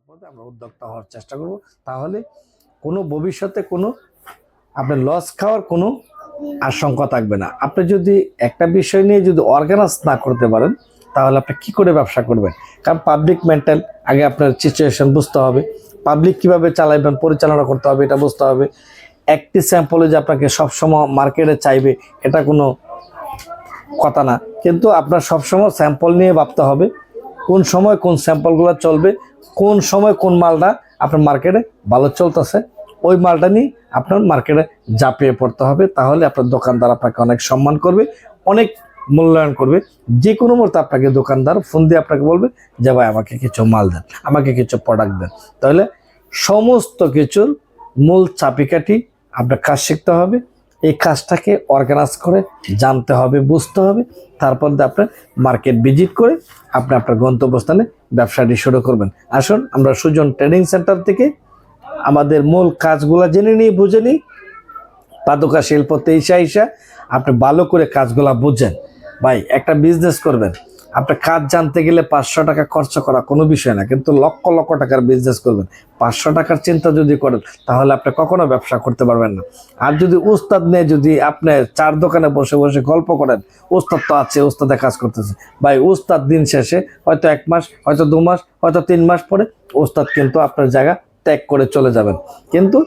পথে আমরা উদ্যোক্তা হওয়ার চেষ্টা করব। তাহলে কোনো ভবিষ্যতে কোনো আপনার লস খাওয়ার কোনো আশঙ্কা থাকবে না। আপনি যদি একটা বিষয় নিয়ে যদি অর্গানাইজ না করতে পারেন তাহলে আপনি কি করে ব্যবসা করবেন? কারণ পাবলিক মেন্টাল আগে আপনার সিচুয়েশন বুঝতে হবে, পাবলিক কিভাবে চালাবেন পরিচালনা করতে হবে এটা বুঝতে হবে। একটি স্যাম্পলে যে আপনাকে সবসময় মার্কেটে চাইবে এটা কোনো কথা না, কিন্তু আপনার সবসময় স্যাম্পল নিয়ে ভাবতে হবে কোন সময় কোন স্যাম্পলগুলো চলবে, কোন সময় কোন মালটা আপনার মার্কেটে ভালো চলতেছে, ওই মালটা নিয়ে আপনার মার্কেটে ঝাঁপিয়ে পড়তে হবে। তাহলে আপনার দোকানদার আপনাকে অনেক সম্মান করবে, অনেক মূল্যায়ন করবে। যে কোনো মুহূর্তে আপনাকে দোকানদার ফোন দিয়ে আপনাকে বলবে যে ভাই আমাকে কিছু মাল দেন, আমাকে কিছু প্রোডাক্ট দেন। তাহলে সমস্ত কিছুর মূল চাবিকাঠি আপনার কাজ শিখতে হবে, এই কাজটাকে অর্গানাইজ করে জানতে হবে, বুঝতে হবে। তারপর আপনার মার্কেট ভিজিট করে আপনি আপনার গন্তব্যস্থানে ব্যবসাটি শুরু করবেন। আসুন আমরা সুজন ট্রেনিং সেন্টার থেকে আমাদের মূল কাজগুলো জেনে নিই, বুঝে নিই। পাদুকা শিল্পতে ইসা আপনি ভালো করে কাজগুলা বুঝেন। ভাই একটা বিজনেস করবেন, আপনার কাজ জানতে গেলে 500 টাকা খরচ করা কোনো বিষয় না, কিন্তু লক্ষ লক্ষ টাকার বিজনেস করবেন 500 টাকার চিন্তা যদি করেন তাহলে আপনি কখনো ব্যবসা করতে পারবেন না। আর যদি উস্তাদ নিয়ে যদি আপনি চার দোকানে বসে বসে গল্প করেন, উস্তাদ তো আছে, উস্তাদে কাজ করতেছে, ভাই উস্তাদ দিন শেষে হয়তো 1 মাস, হয়তো 2 মাস, হয়তো 3 মাস পরে উস্তাদ কিন্তু আপনার জায়গা ত্যাগ করে চলে যাবেন। কিন্তু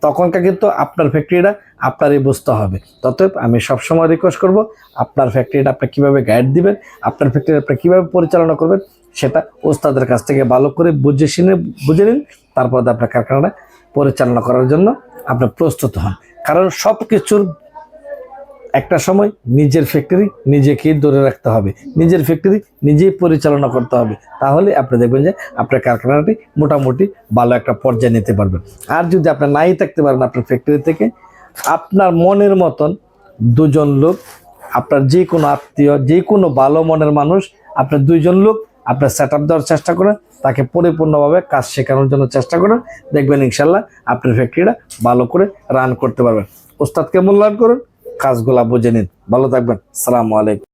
তখনকার কিন্তু আপনার ফ্যাক্টরিটা আপনারই বুঝতে হবে। ততএব আমি সবসময় রিকোয়েস্ট করব আপনার ফ্যাক্টরিটা আপনি কীভাবে গাইড দিবেন, আপনার ফ্যাক্টরি আপনি কীভাবে পরিচালনা করবেন সেটা ওস্তাদের কাছ থেকে ভালো করে বুঝে নিন। তারপর আপনার কারখানাটা পরিচালনা করার জন্য আপনি প্রস্তুত হন। কারণ সব কিছুর একটা সময় নিজের ফ্যাক্টরি নিজেকেই ধরে রাখতে হবে, নিজের ফ্যাক্টরি নিজেই পরিচালনা করতে হবে। তাহলে আপনি দেখবেন যে আপনার কারখানাটি মোটামুটি ভালো একটা পর্যায়ে নিতে পারবেন। আর যদি আপনি নাই থাকতে পারেন আপনার ফ্যাক্টরি থেকে, আপনার মনের মতন 2 জন লোক, আপনার যে কোনো আত্মীয়, যে কোনো ভালো মনের মানুষ, আপনার 2 জন লোক আপনার সেট আপ দেওয়ার চেষ্টা করেন, তাকে পরিপূর্ণভাবে কাজ শেখানোর জন্য চেষ্টা করেন। দেখবেন ইনশাল্লাহ আপনার ফ্যাক্টরিটা ভালো করে রান করতে পারবেন। ওস্তাদকে মূল্যায়ন করুন, কাজগুলা বুঝে নিন। ভালো থাকবেন। আসসালামু আলাইকুম।